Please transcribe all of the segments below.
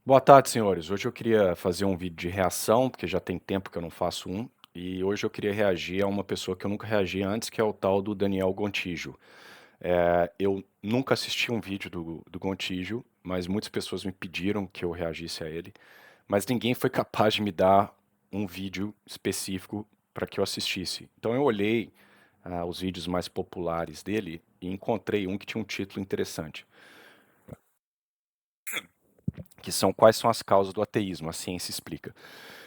Boa tarde, senhores. Hoje eu queria fazer um vídeo de reação, porque já tem tempo que eu não faço um, e hoje eu queria reagir a uma pessoa que eu nunca reagi antes, que é o tal do Daniel Gontijo. Eu nunca assisti um vídeo do Gontijo, mas muitas pessoas me pediram que eu reagisse a ele, mas ninguém foi capaz de me dar um vídeo específico para que eu assistisse. Então eu olhei os vídeos mais populares dele e encontrei um que tinha um título interessante, que são Quais são as causas do ateísmo? A ciência explica.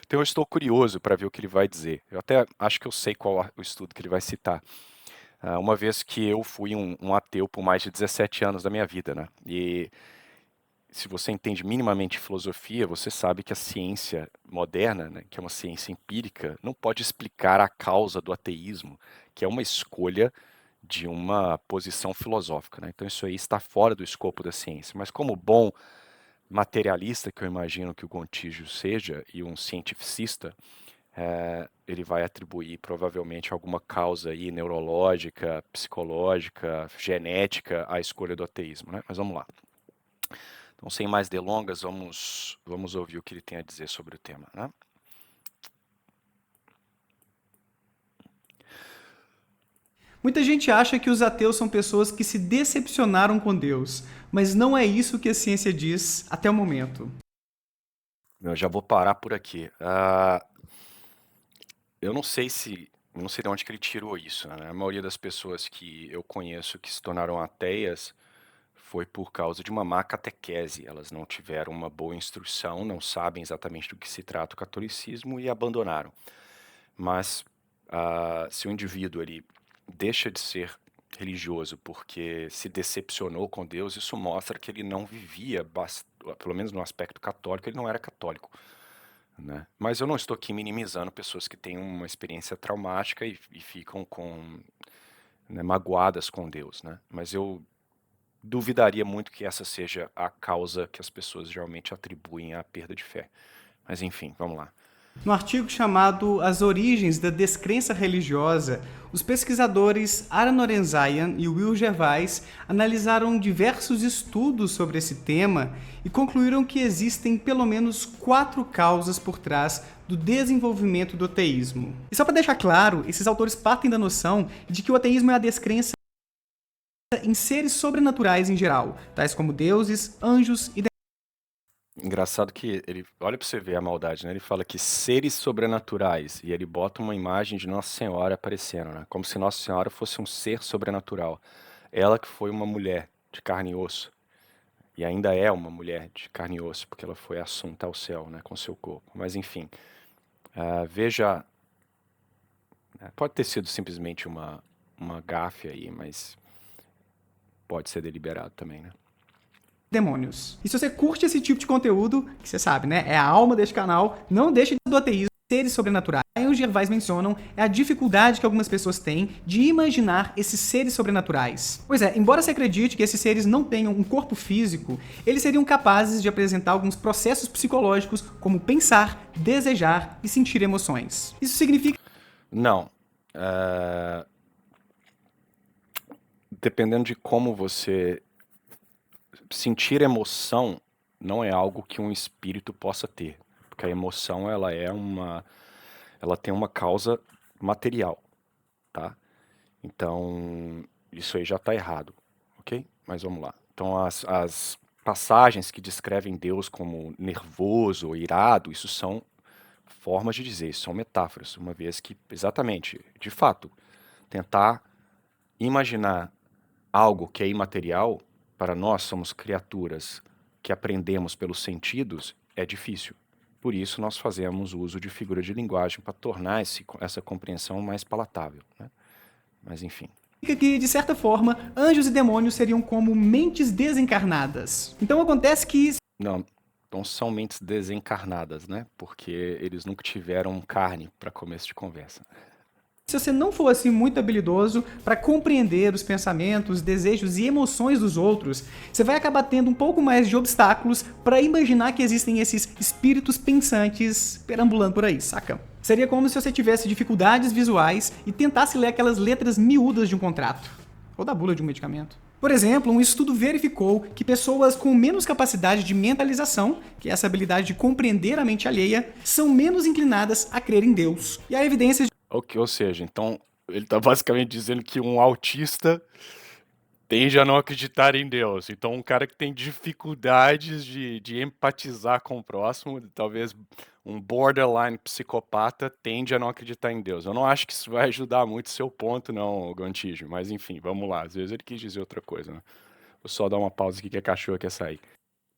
Então eu estou curioso para ver o que ele vai dizer. Eu até acho que eu sei qual o estudo que ele vai citar. Uma vez que eu fui um ateu por mais de 17 anos da minha vida, né? E se você entende minimamente filosofia, você sabe que a ciência moderna, né, que é uma ciência empírica, não pode explicar a causa do ateísmo, que é uma escolha de uma posição filosófica, né? Então isso aí está fora do escopo da ciência. Mas como bom materialista, que eu imagino que o Gontijo seja, e um cientificista, ele vai atribuir provavelmente alguma causa aí neurológica, psicológica, genética à escolha do ateísmo, né? Mas vamos lá. Então, sem mais delongas, vamos ouvir o que ele tem a dizer sobre o tema, né? Muita gente acha que os ateus são pessoas que se decepcionaram com Deus, mas não é isso que a ciência diz até o momento. Eu já vou parar por aqui. Eu não sei de onde que ele tirou isso, né? A maioria das pessoas que eu conheço que se tornaram ateias foi por causa de uma má catequese. Elas não tiveram uma boa instrução, não sabem exatamente do que se trata o catolicismo e abandonaram. Mas se o indivíduo ele deixa de ser religioso porque se decepcionou com Deus, isso mostra que ele não vivia, pelo menos no aspecto católico, ele não era católico, né? Mas eu não estou aqui minimizando pessoas que têm uma experiência traumática e ficam né, magoadas com Deus, né? Mas eu duvidaria muito que essa seja a causa que as pessoas geralmente atribuem à perda de fé. Mas enfim, vamos lá. No artigo chamado As Origens da Descrença Religiosa, os pesquisadores Aaron Orenzayan e Will Gervais analisaram diversos estudos sobre esse tema e concluíram que existem pelo menos 4 causas por trás do desenvolvimento do ateísmo. E só para deixar claro, esses autores partem da noção de que o ateísmo é a descrença em seres sobrenaturais em geral, tais como deuses, anjos e Engraçado que ele, olha pra você ver a maldade, né? Ele fala que seres sobrenaturais e ele bota uma imagem de Nossa Senhora aparecendo, né? Como se Nossa Senhora fosse um ser sobrenatural. Ela que foi uma mulher de carne e osso e ainda é uma mulher de carne e osso porque ela foi assunta ao céu, né, com seu corpo. Mas enfim, veja, pode ter sido simplesmente uma gafe aí, mas pode ser deliberado também, né? demônios. E se você curte esse tipo de conteúdo, que você sabe, né? É a alma deste canal, não deixe do ateísmo, seres sobrenaturais. Aí os Gervais mencionam é a dificuldade que algumas pessoas têm de imaginar esses seres sobrenaturais. Pois é, embora se acredite que esses seres não tenham um corpo físico, eles seriam capazes de apresentar alguns processos psicológicos como pensar, desejar e sentir emoções. Isso significa Não. Dependendo de como você sentir emoção não é algo que um espírito possa ter, porque a emoção ela tem uma causa material, tá? Então, isso aí já está errado, ok? Mas vamos lá. Então, as passagens que descrevem Deus como nervoso ou irado, isso são formas de dizer, isso são metáforas, uma vez que, exatamente, de fato, tentar imaginar algo que é imaterial, para nós somos criaturas que aprendemos pelos sentidos, é difícil. Por isso nós fazemos uso de figura de linguagem para tornar essa compreensão mais palatável, né? Mas enfim. que, de certa forma, anjos e demônios seriam como mentes desencarnadas. Então acontece que Não, não são mentes desencarnadas, né? Porque eles nunca tiveram carne para começo de conversa. se você não for assim muito habilidoso para compreender os pensamentos, desejos e emoções dos outros, você vai acabar tendo um pouco mais de obstáculos para imaginar que existem esses espíritos pensantes perambulando por aí, saca? Seria como se você tivesse dificuldades visuais e tentasse ler aquelas letras miúdas de um contrato ou da bula de um medicamento. Por exemplo, um estudo verificou que pessoas com menos capacidade de mentalização, que é essa habilidade de compreender a mente alheia, são menos inclinadas a crer em Deus. E a evidência Ou seja, então ele está basicamente dizendo que um autista tende a não acreditar em Deus. Então, um cara que tem dificuldades de empatizar com o próximo, talvez um borderline psicopata, tende a não acreditar em Deus. Eu não acho que isso vai ajudar muito o seu ponto, não, Gontijo. Mas enfim, vamos lá. Às vezes ele quis dizer outra coisa, né? Vou só dar uma pausa aqui que a cachorra quer sair.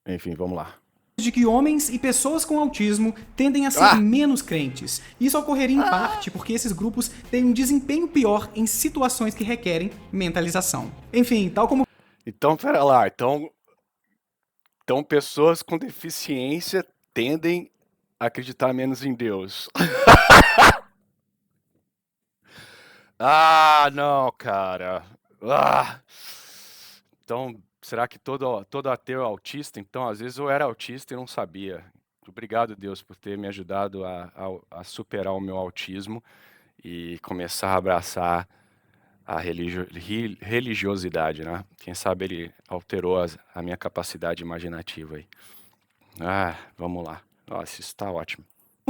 Enfim, vamos lá. de que homens e pessoas com autismo tendem a ser menos crentes. Isso ocorreria em parte porque esses grupos têm um desempenho pior em situações que requerem mentalização. Enfim, tal como Então, pera lá. Então pessoas com deficiência tendem a acreditar menos em Deus. Ah, não, cara. Então, será que todo ateu é autista? Então, às vezes eu era autista e não sabia. Obrigado, Deus, por ter me ajudado a superar o meu autismo e começar a abraçar a religiosidade, né? Quem sabe ele alterou a minha capacidade imaginativa aí. Vamos lá. Nossa, isso tá ótimo.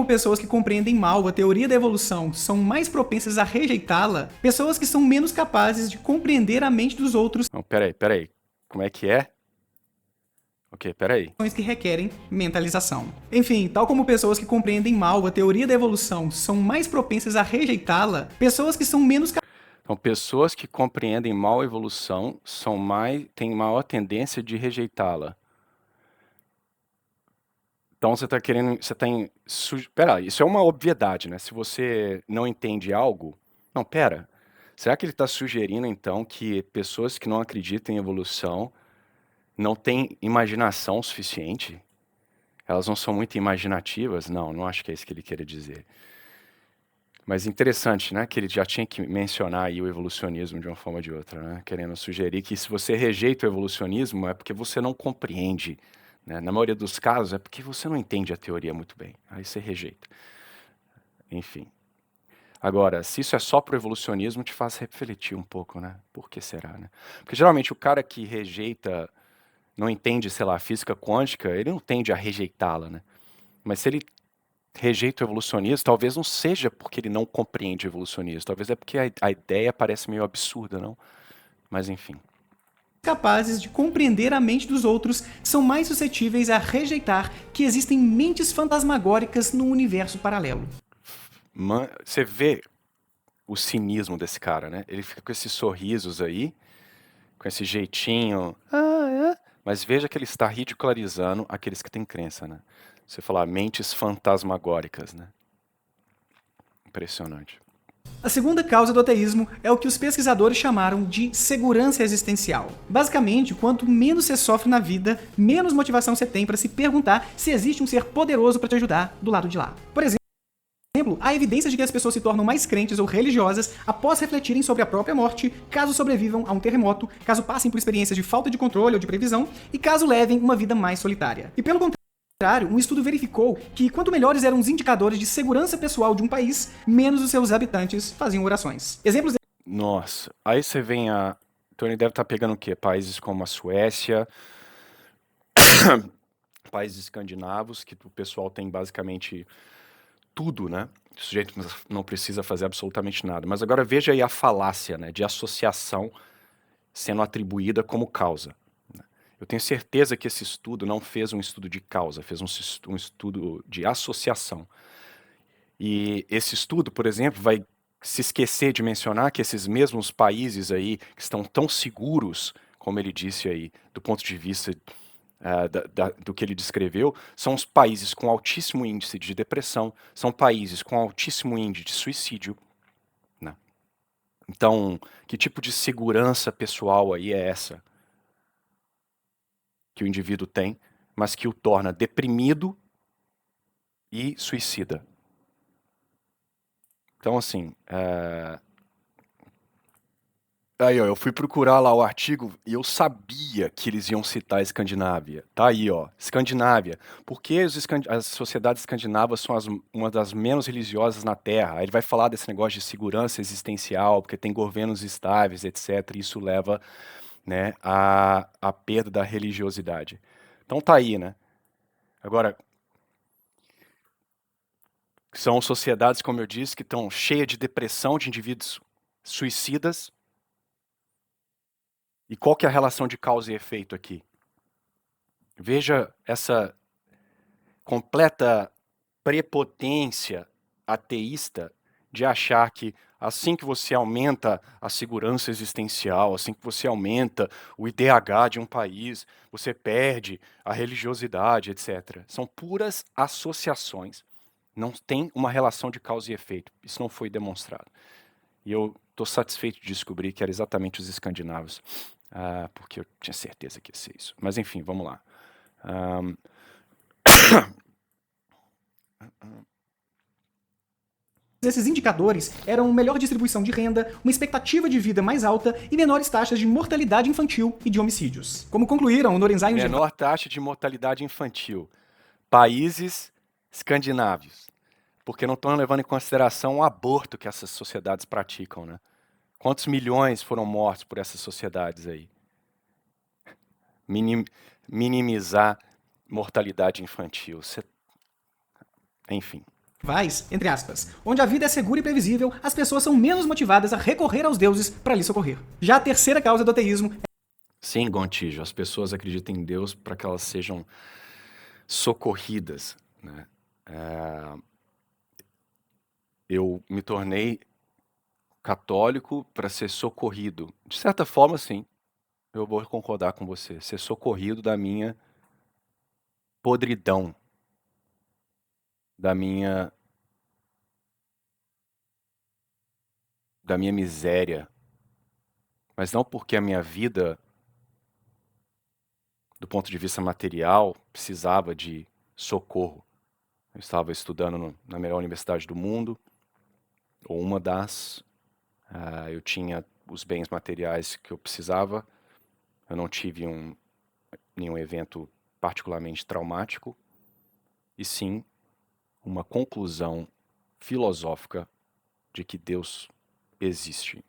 pessoas que compreendem mal a teoria da evolução são mais propensas a rejeitá-la, pessoas que são menos capazes de compreender a mente dos outros Não, peraí. Como é que é? Ok, peraí. que requerem mentalização. Enfim, tal como pessoas que compreendem mal a teoria da evolução são mais propensas a rejeitá-la, pessoas que são menos Então, pessoas que compreendem mal a evolução têm maior tendência de rejeitá-la. Então, você está querendo... Pera, isso é uma obviedade, né? Se você não entende algo... Não, pera. Será que ele está sugerindo, então, que pessoas que não acreditam em evolução não têm imaginação suficiente? Elas não são muito imaginativas? Não acho que é isso que ele queria dizer. Mas interessante, né? Que ele já tinha que mencionar aí o evolucionismo de uma forma ou de outra, né? Querendo sugerir que se você rejeita o evolucionismo é porque você não compreende, né? Na maioria dos casos é porque você não entende a teoria muito bem. Aí você rejeita. Enfim. Agora, se isso é só pro evolucionismo, te faz refletir um pouco, né? Por que será, né? Porque geralmente o cara que rejeita, não entende, sei lá, física quântica, ele não tende a rejeitá-la, né? Mas se ele rejeita o evolucionismo, talvez não seja porque ele não compreende o evolucionismo, talvez é porque a ideia parece meio absurda, não? Mas enfim. capazes de compreender a mente dos outros são mais suscetíveis a rejeitar que existem mentes fantasmagóricas no universo paralelo. Você vê o cinismo desse cara, né? Ele fica com esses sorrisos aí, com esse jeitinho, mas veja que ele está ridicularizando aqueles que têm crença, né? Você falar mentes fantasmagóricas, né? Impressionante. A segunda causa do ateísmo é o que os pesquisadores chamaram de segurança existencial. Basicamente, quanto menos você sofre na vida, menos motivação você tem para se perguntar se existe um ser poderoso para te ajudar do lado de lá. Por exemplo, há evidências de que as pessoas se tornam mais crentes ou religiosas após refletirem sobre a própria morte, caso sobrevivam a um terremoto, caso passem por experiências de falta de controle ou de previsão, e caso levem uma vida mais solitária. E pelo contrário, um estudo verificou que quanto melhores eram os indicadores de segurança pessoal de um país, menos os seus habitantes faziam orações. Exemplos... Nossa, aí você vem a... Então ele deve estar pegando o quê? Países como a Suécia, países escandinavos, que o pessoal tem basicamente tudo, né? O sujeito não precisa fazer absolutamente nada. Mas agora veja aí a falácia, né, de associação sendo atribuída como causa. Eu tenho certeza que esse estudo não fez um estudo de causa, fez um estudo de associação. E esse estudo, por exemplo, vai se esquecer de mencionar que esses mesmos países aí, que estão tão seguros, como ele disse aí, do ponto de vista do que ele descreveu, são os países com altíssimo índice de depressão, são países com altíssimo índice de suicídio, né? Então, que tipo de segurança pessoal aí é essa que o indivíduo tem, mas que o torna deprimido e suicida? Então, assim, aí, ó, eu fui procurar lá o artigo e eu sabia que eles iam citar a Escandinávia. Tá aí, ó, Escandinávia. Por que as sociedades escandinavas são uma das menos religiosas na Terra? Aí ele vai falar desse negócio de segurança existencial, porque tem governos estáveis, etc. E isso leva né, a perda da religiosidade. Então tá aí, né? Agora, são sociedades, como eu disse, que estão cheias de depressão, de indivíduos suicidas. E qual que é a relação de causa e efeito aqui? Veja essa completa prepotência ateísta de achar que assim que você aumenta a segurança existencial, assim que você aumenta o IDH de um país, você perde a religiosidade, etc. São puras associações. Não tem uma relação de causa e efeito. Isso não foi demonstrado. E eu estou satisfeito de descobrir que era exatamente os escandinavos, porque eu tinha certeza que ia ser isso. Mas enfim, vamos lá. Esses indicadores eram melhor distribuição de renda, uma expectativa de vida mais alta e menores taxas de mortalidade infantil e de homicídios. Como concluíram Lorenzain e Menor taxa de mortalidade infantil. Países escandinavos. Porque não estão levando em consideração o aborto que essas sociedades praticam, né? Quantos milhões foram mortos por essas sociedades aí? Minimizar mortalidade infantil. Enfim. entre aspas, onde a vida é segura e previsível, as pessoas são menos motivadas a recorrer aos deuses para lhe socorrer. Já a terceira causa do ateísmo Sim, Gontijo, as pessoas acreditam em Deus para que elas sejam socorridas, né? Eu me tornei católico para ser socorrido. De certa forma, sim, eu vou concordar com você. Ser socorrido da minha podridão, da minha miséria. Mas não porque a minha vida, do ponto de vista material, precisava de socorro. Eu estava estudando na melhor universidade do mundo, ou uma das. Eu tinha os bens materiais que eu precisava. Eu não tive nenhum evento particularmente traumático. E sim, uma conclusão filosófica de que Deus existe.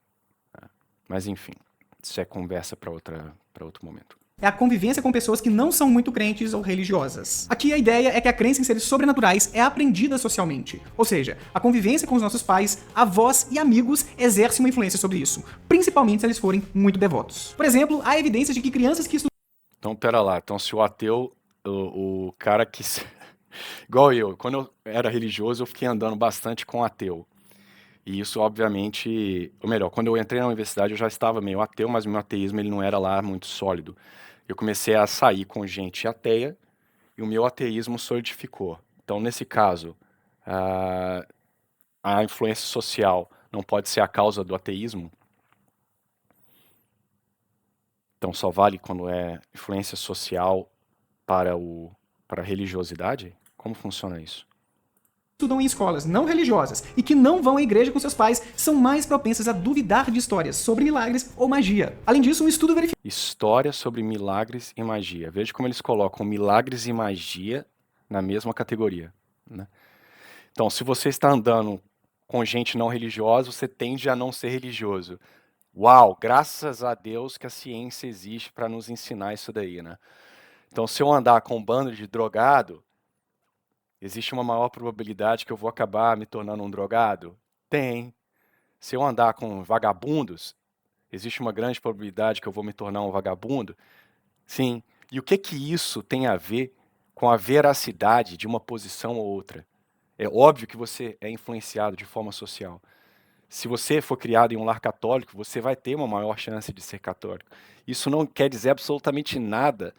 Mas enfim, isso é conversa para outro momento. é a convivência com pessoas que não são muito crentes ou religiosas. Aqui a ideia é que a crença em seres sobrenaturais é aprendida socialmente. Ou seja, a convivência com os nossos pais, avós e amigos exerce uma influência sobre isso, principalmente se eles forem muito devotos. Por exemplo, há evidências de que crianças que Então, pera lá. Então, se o ateu, o cara que... Igual eu, quando eu era religioso, eu fiquei andando bastante com ateu. E isso, obviamente... Ou melhor, quando eu entrei na universidade, eu já estava meio ateu, mas meu ateísmo ele não era lá muito sólido. Eu comecei a sair com gente ateia e o meu ateísmo solidificou. Então, nesse caso, a influência social não pode ser a causa do ateísmo. Então, só vale quando é influência social para a religiosidade? Como funciona isso? estudam em escolas não religiosas e que não vão à igreja com seus pais são mais propensas a duvidar de histórias sobre milagres ou magia. Além disso, um estudo verificou História sobre milagres e magia. Veja como eles colocam milagres e magia na mesma categoria, né? Então, se você está andando com gente não religiosa, você tende a não ser religioso. Uau, graças a Deus que a ciência existe para nos ensinar isso daí, né? Então, se eu andar com um bando de drogado, existe uma maior probabilidade que eu vou acabar me tornando um drogado? Tem. Se eu andar com vagabundos, existe uma grande probabilidade que eu vou me tornar um vagabundo? Sim. E o que isso tem a ver com a veracidade de uma posição ou outra? É óbvio que você é influenciado de forma social. Se você for criado em um lar católico, você vai ter uma maior chance de ser católico. Isso não quer dizer absolutamente nada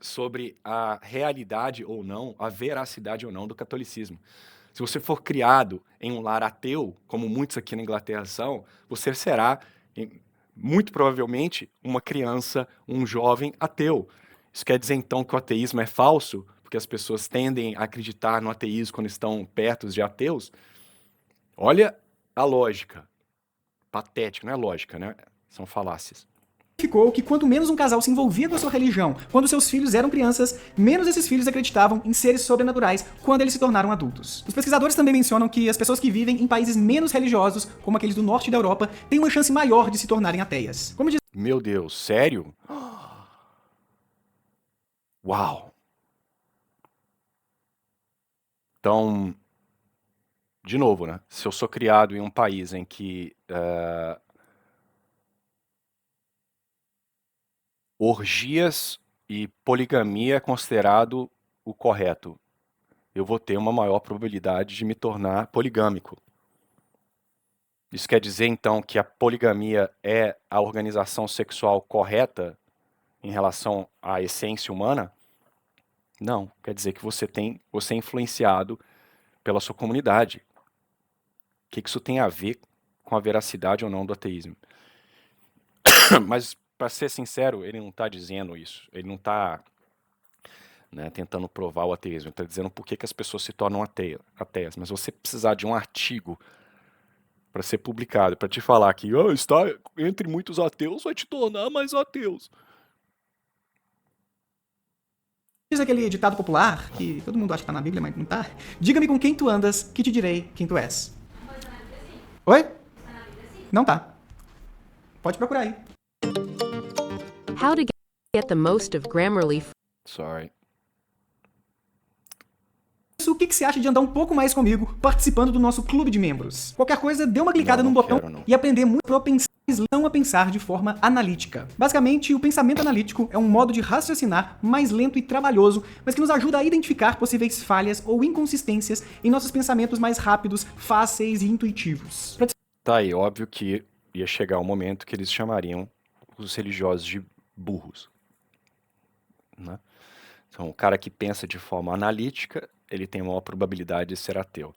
sobre a realidade ou não, a veracidade ou não do catolicismo. Se você for criado em um lar ateu, como muitos aqui na Inglaterra são, você será, muito provavelmente, uma criança, um jovem ateu. Isso quer dizer, então, que o ateísmo é falso, porque as pessoas tendem a acreditar no ateísmo quando estão perto de ateus? Olha a lógica. Patético, não é lógica, né? São falácias. Ficou que quanto menos um casal se envolvia com a sua religião quando seus filhos eram crianças, menos esses filhos acreditavam em seres sobrenaturais quando eles se tornaram adultos. Os pesquisadores também mencionam que as pessoas que vivem em países menos religiosos, como aqueles do norte da Europa, têm uma chance maior de se tornarem ateias. Como diz... Meu Deus, sério? Uau! Então, de novo, né? Se eu sou criado em um país em que orgias e poligamia é considerado o correto, eu vou ter uma maior probabilidade de me tornar poligâmico. Isso quer dizer, então, que a poligamia é a organização sexual correta em relação à essência humana? Não. Quer dizer que você é influenciado pela sua comunidade. O que isso tem a ver com a veracidade ou não do ateísmo? Mas, para ser sincero, ele não está dizendo isso. Ele não está tentando provar o ateísmo. Ele está dizendo por que as pessoas se tornam ateias. Mas você precisar de um artigo para ser publicado, para te falar que está entre muitos ateus, vai te tornar mais ateus. Diz aquele ditado popular, que todo mundo acha que tá na Bíblia, mas não tá. Diga-me com quem tu andas, que te direi quem tu és. Oi? Não tá. Pode procurar aí. How to get the most of Grammarly. Sorry. O que você acha de andar um pouco mais comigo, participando do nosso clube de membros? Qualquer coisa, dê uma clicada num botão e aprender muito não a pensar de forma analítica. Basicamente, o pensamento analítico é um modo de raciocinar mais lento e trabalhoso, mas que nos ajuda a identificar possíveis falhas ou inconsistências em nossos pensamentos mais rápidos, fáceis e intuitivos. Tá aí, óbvio que ia chegar um momento que eles chamariam os religiosos de burros, né? Então, o cara que pensa de forma analítica, ele tem a maior probabilidade de ser ateu.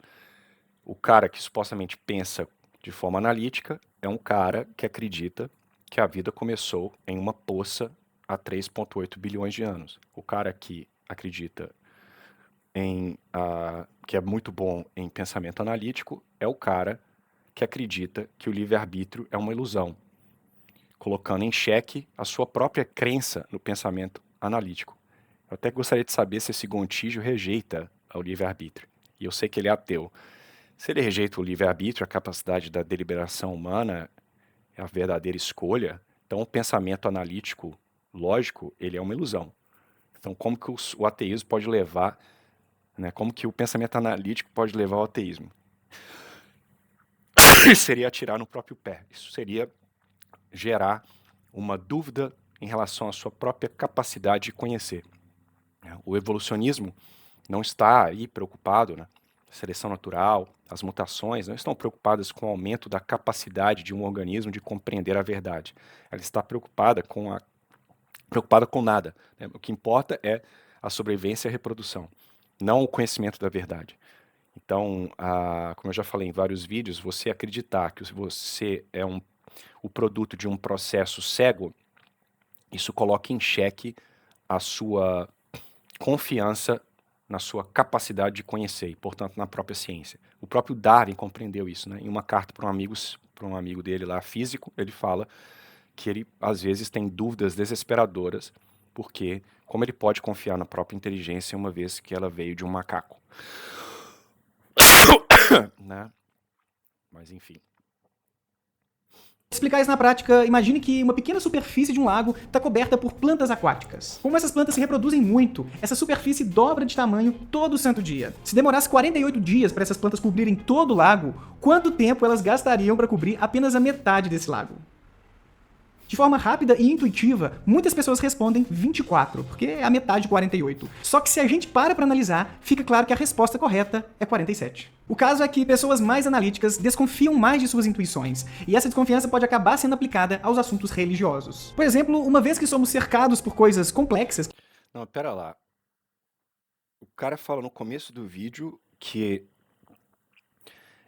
O cara que supostamente pensa de forma analítica é um cara que acredita que a vida começou em uma poça há 3,8 bilhões de anos. O cara que acredita que é muito bom em pensamento analítico é o cara que acredita que o livre-arbítrio é uma ilusão, colocando em xeque a sua própria crença no pensamento analítico. Eu até gostaria de saber se esse Gontijo rejeita o livre-arbítrio. E eu sei que ele é ateu. Se ele rejeita o livre-arbítrio, a capacidade da deliberação humana, a verdadeira escolha, então o pensamento analítico, lógico, ele é uma ilusão. Então como que o ateísmo pode levar, como que o pensamento analítico pode levar ao ateísmo? Seria atirar no próprio pé. Isso seria gerar uma dúvida em relação à sua própria capacidade de conhecer. O evolucionismo não está aí preocupado, a seleção natural, as mutações, não estão preocupadas com o aumento da capacidade de um organismo de compreender a verdade. Ela está preocupada com nada. O que importa é a sobrevivência e a reprodução, não o conhecimento da verdade. Então, como eu já falei em vários vídeos, você acreditar que você é o produto de um processo cego, isso coloca em xeque a sua confiança na sua capacidade de conhecer e, portanto, na própria ciência. O próprio Darwin compreendeu isso, Em uma carta para um amigo dele lá, físico, ele fala que ele, às vezes, tem dúvidas desesperadoras, porque como ele pode confiar na própria inteligência uma vez que ela veio de um macaco? Mas, enfim. Explicar isso na prática, imagine que uma pequena superfície de um lago está coberta por plantas aquáticas. Como essas plantas se reproduzem muito, essa superfície dobra de tamanho todo santo dia. Se demorasse 48 dias para essas plantas cobrirem todo o lago, quanto tempo elas gastariam para cobrir apenas a metade desse lago? De forma rápida e intuitiva, muitas pessoas respondem 24, porque é a metade de 48. Só que se a gente para analisar, fica claro que a resposta correta é 47. O caso é que pessoas mais analíticas desconfiam mais de suas intuições, e essa desconfiança pode acabar sendo aplicada aos assuntos religiosos. Por exemplo, uma vez que somos cercados por coisas complexas... Não, pera lá. O cara fala no começo do vídeo que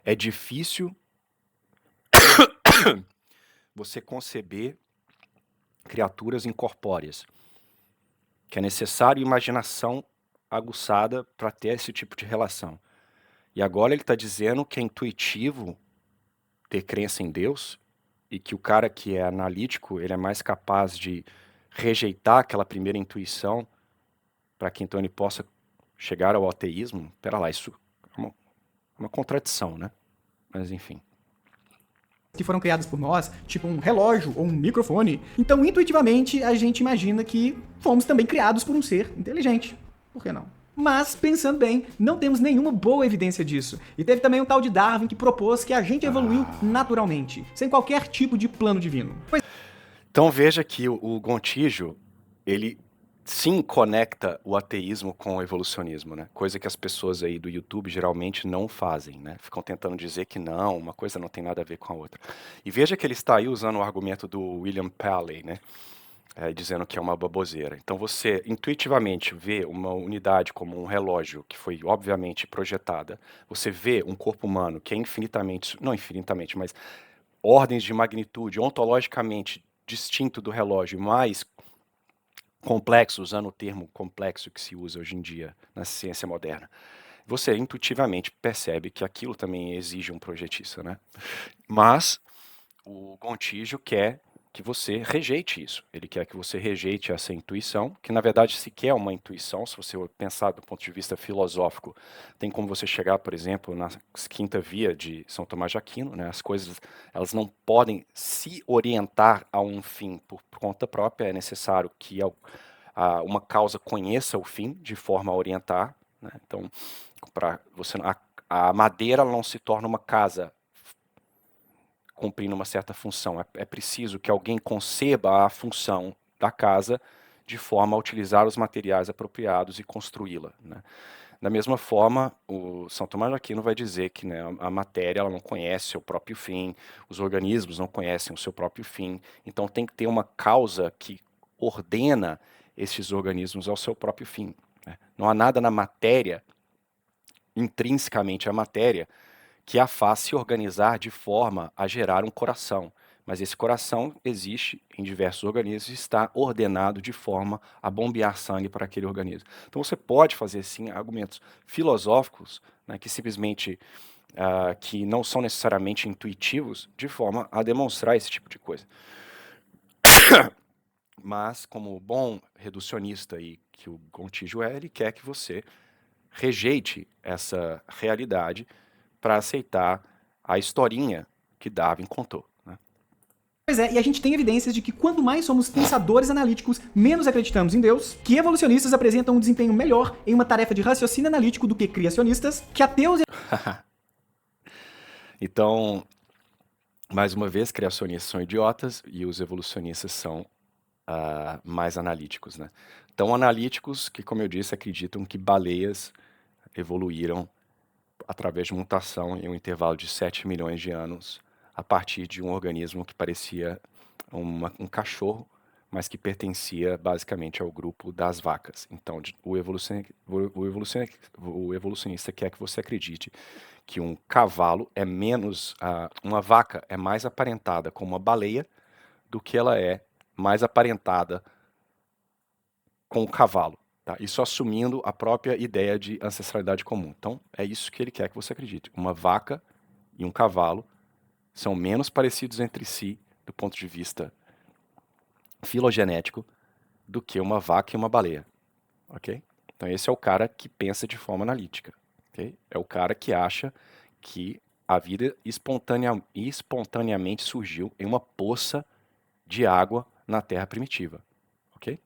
é difícil você conceber criaturas incorpóreas, que é necessário imaginação aguçada para ter esse tipo de relação. E agora ele está dizendo que é intuitivo ter crença em Deus? e que o cara que é analítico, ele é mais capaz de rejeitar aquela primeira intuição para que então ele possa chegar ao ateísmo. Pera lá, isso é uma contradição, né? Mas enfim. Que foram criadas por nós, tipo um relógio ou um microfone. Então, intuitivamente, a gente imagina que fomos também criados por um ser inteligente. Por que não? Mas, pensando bem, não temos nenhuma boa evidência disso. E teve também um tal de Darwin que propôs que a gente evoluiu naturalmente, sem qualquer tipo de plano divino. Então veja que o Gontijo, ele sim conecta o ateísmo com o evolucionismo, né? Coisa que as pessoas aí do YouTube geralmente não fazem, né? Ficam tentando dizer que não, uma coisa não tem nada a ver com a outra. E veja que ele está aí usando o argumento do William Paley, né? Dizendo que é uma baboseira. Então você intuitivamente vê uma unidade como um relógio que foi obviamente projetada, você vê um corpo humano que é infinitamente, não infinitamente, mas ordens de magnitude ontologicamente distinto do relógio, mais complexo, usando o termo complexo que se usa hoje em dia na ciência moderna, você intuitivamente percebe que aquilo também exige um projetista, né? Mas o Gontijo quer que você rejeite isso. Ele quer que você rejeite essa intuição, que na verdade sequer é uma intuição, se você pensar do ponto de vista filosófico, tem como você chegar, por exemplo, na quinta via de São Tomás de Aquino, né? As coisas, elas não podem se orientar a um fim por conta própria, é necessário que uma causa conheça o fim de forma a orientar, né? Então, para você, a madeira ela não se torna uma casa cumprindo uma certa função. É preciso que alguém conceba a função da casa de forma a utilizar os materiais apropriados e construí-la, né? Da mesma forma, o São Tomás de Aquino vai dizer que, né, a matéria ela não conhece seu próprio fim, os organismos não conhecem o seu próprio fim, então tem que ter uma causa que ordena esses organismos ao seu próprio fim, né? Não há nada na matéria, intrinsecamente à matéria, que a faz se organizar de forma a gerar um coração. Mas esse coração existe em diversos organismos e está ordenado de forma a bombear sangue para aquele organismo. Então você pode fazer, sim, argumentos filosóficos, né, que simplesmente que não são necessariamente intuitivos, de forma a demonstrar esse tipo de coisa. Mas, como bom reducionista e que o Gontijo é, ele quer que você rejeite essa realidade para aceitar a historinha que Darwin contou, né? Pois é, e a gente tem evidências de que quanto mais somos pensadores analíticos, menos acreditamos em Deus, que evolucionistas apresentam um desempenho melhor em uma tarefa de raciocínio analítico do que criacionistas, que ateus Então, mais uma vez, criacionistas são idiotas e os evolucionistas são mais analíticos, né? Tão analíticos que, como eu disse, acreditam que baleias evoluíram através de mutação em um intervalo de 7 milhões de anos a partir de um organismo que parecia um cachorro, mas que pertencia basicamente ao grupo das vacas. Então, o evolucionista quer que você acredite que um cavalo é menos, uma vaca é mais aparentada com uma baleia do que ela é mais aparentada com o cavalo. Tá? Isso assumindo a própria ideia de ancestralidade comum. Então, é isso que ele quer que você acredite. Uma vaca e um cavalo são menos parecidos entre si, do ponto de vista filogenético, do que uma vaca e uma baleia. Ok? Então, esse é o cara que pensa de forma analítica. Okay? É o cara que acha que a vida espontaneamente surgiu em uma poça de água na Terra primitiva. Ok?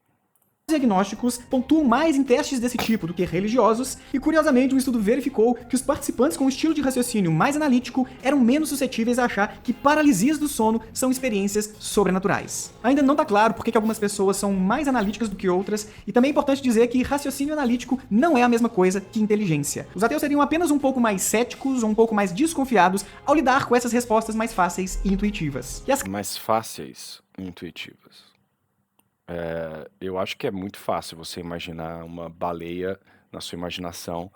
agnósticos pontuam mais em testes desse tipo do que religiosos, e curiosamente um estudo verificou que os participantes com um estilo de raciocínio mais analítico eram menos suscetíveis a achar que paralisias do sono são experiências sobrenaturais. Ainda não tá claro por que algumas pessoas são mais analíticas do que outras, e também é importante dizer que raciocínio analítico não é a mesma coisa que inteligência. Os ateus seriam apenas um pouco mais céticos ou um pouco mais desconfiados ao lidar com essas respostas mais fáceis e intuitivas. E as Mais fáceis e intuitivas. Eu acho que é muito fácil você imaginar uma baleia na sua imaginação,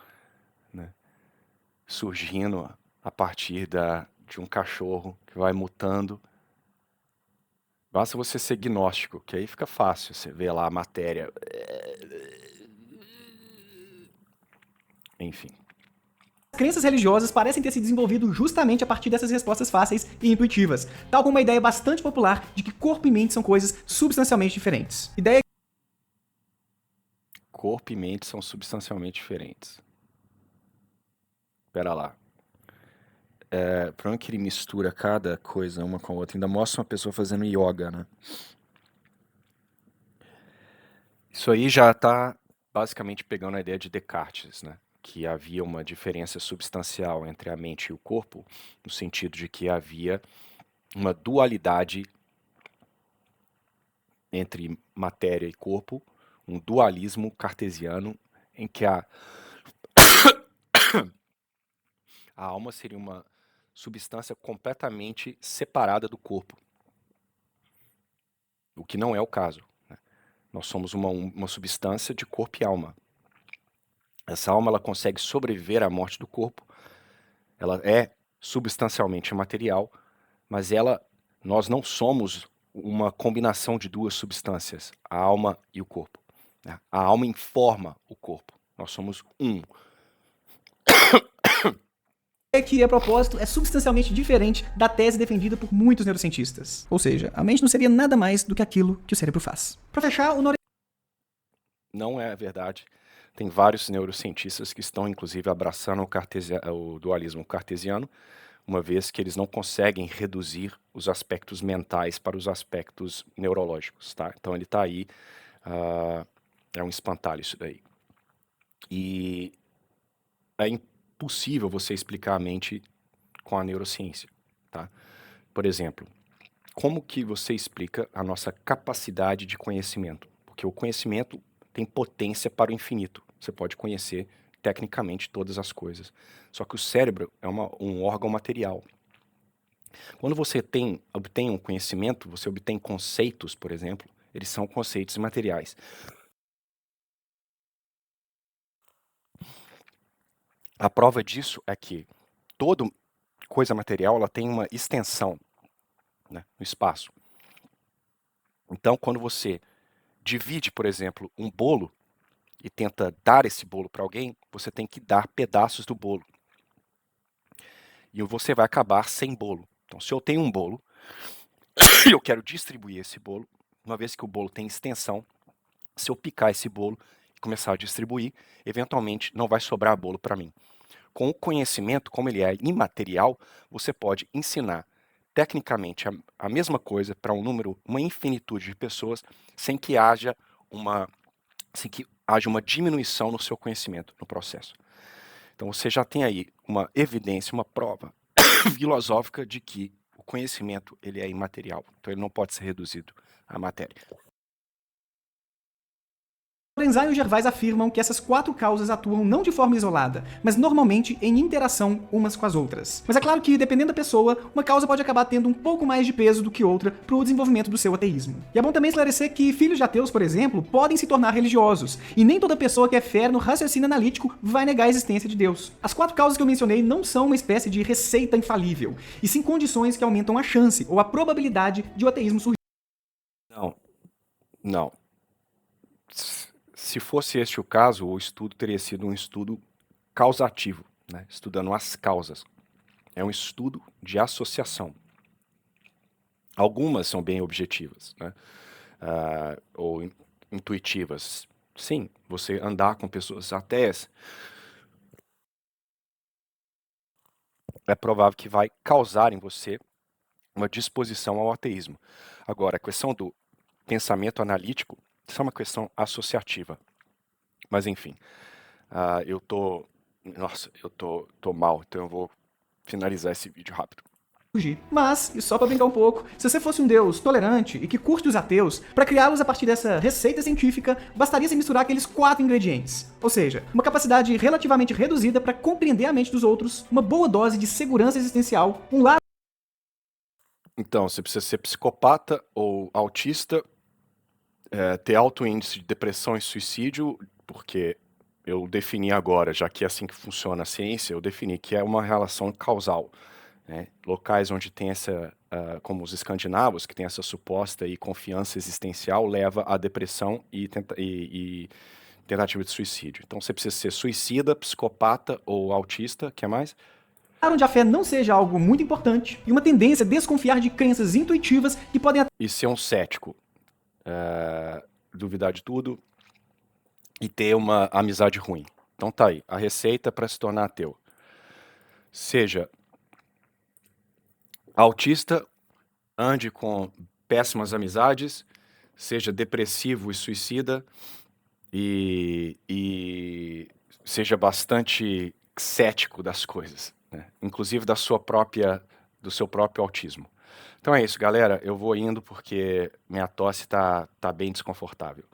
né, surgindo a partir de um cachorro que vai mutando. Basta você ser gnóstico, que aí fica fácil. Você vê lá a matéria. Enfim. crenças religiosas parecem ter se desenvolvido justamente a partir dessas respostas fáceis e intuitivas, tal como uma ideia bastante popular de que corpo e mente são coisas substancialmente diferentes. Ideia Corpo e mente são substancialmente diferentes. Pera lá. Por onde que ele mistura cada coisa uma com a outra? Ainda mostra uma pessoa fazendo yoga, né? Isso aí já está basicamente pegando a ideia de Descartes, né? Que havia uma diferença substancial entre a mente e o corpo, no sentido de que havia uma dualidade entre matéria e corpo, um dualismo cartesiano em que a alma seria uma substância completamente separada do corpo, o que não é o caso, né? Nós somos uma substância de corpo e alma. Essa alma ela consegue sobreviver à morte do corpo, ela é substancialmente material, mas nós não somos uma combinação de duas substâncias, a alma e o corpo, né? A alma informa o corpo, nós somos um. que, a propósito, é substancialmente diferente da tese defendida por muitos neurocientistas. Ou seja, a mente não seria nada mais do que aquilo que o cérebro faz. Para fechar, o Não é verdade. Tem vários neurocientistas que estão, inclusive, abraçando o dualismo cartesiano, uma vez que eles não conseguem reduzir os aspectos mentais para os aspectos neurológicos, tá? Então ele está aí, é um espantalho isso daí. E é impossível você explicar a mente com a neurociência, tá? Por exemplo, como que você explica a nossa capacidade de conhecimento? Porque o conhecimento tem potência para o infinito. Você pode conhecer tecnicamente todas as coisas. Só que o cérebro é um órgão material. Quando você obtém um conhecimento, você obtém conceitos, por exemplo, eles são conceitos materiais. A prova disso é que toda coisa material ela tem uma extensão, né, no espaço. Então, quando você divide, por exemplo, um bolo e tenta dar esse bolo para alguém, você tem que dar pedaços do bolo. E você vai acabar sem bolo. Então, se eu tenho um bolo e eu quero distribuir esse bolo, uma vez que o bolo tem extensão, se eu picar esse bolo e começar a distribuir, eventualmente não vai sobrar bolo para mim. Com o conhecimento, como ele é imaterial, você pode ensinar tecnicamente a mesma coisa para uma infinitude de pessoas sem que haja uma diminuição no seu conhecimento no processo. Então você já tem aí uma evidência, uma prova filosófica de que o conhecimento ele é imaterial, então ele não pode ser reduzido à matéria. Lorenzein e o Gervais afirmam que essas quatro causas atuam não de forma isolada, mas normalmente em interação umas com as outras. Mas é claro que, dependendo da pessoa, uma causa pode acabar tendo um pouco mais de peso do que outra para o desenvolvimento do seu ateísmo. E é bom também esclarecer que filhos de ateus, por exemplo, podem se tornar religiosos, e nem toda pessoa que é férrea no raciocínio analítico vai negar a existência de Deus. As quatro causas que eu mencionei não são uma espécie de receita infalível, e sim condições que aumentam a chance ou a probabilidade de o ateísmo surgir. Não. Se fosse este o caso, o estudo teria sido um estudo causativo, né? Estudando as causas. É um estudo de associação. Algumas são bem objetivas, né? Ou intuitivas. Sim, você andar com pessoas ateias é provável que vai causar em você uma disposição ao ateísmo. Agora, a questão do pensamento analítico, isso é uma questão associativa. Mas enfim, eu tô mal, então eu vou finalizar esse vídeo rápido. Mas, e só pra brincar um pouco, se você fosse um deus tolerante e que curte os ateus, pra criá-los a partir dessa receita científica, bastaria se misturar aqueles 4 ingredientes. Ou seja, uma capacidade relativamente reduzida pra compreender a mente dos outros, uma boa dose de segurança existencial, um lado... Então, você precisa ser psicopata ou autista, ter alto índice de depressão e suicídio, porque eu defini agora, já que é assim que funciona a ciência, eu defini que é uma relação causal, né? Locais onde tem como os escandinavos, que tem essa suposta confiança existencial, leva à depressão e tentativa de suicídio. Então você precisa ser suicida, psicopata ou autista, que é mais? onde a fé não seja algo muito importante e uma tendência a desconfiar de crenças intuitivas que podem E ser um cético, duvidar de tudo e ter uma amizade ruim. Então tá aí, a receita para se tornar ateu. Seja autista, ande com péssimas amizades, seja depressivo e suicida e seja bastante cético das coisas, né? Inclusive do seu próprio autismo. Então é isso, galera. Eu vou indo porque minha tosse tá bem desconfortável.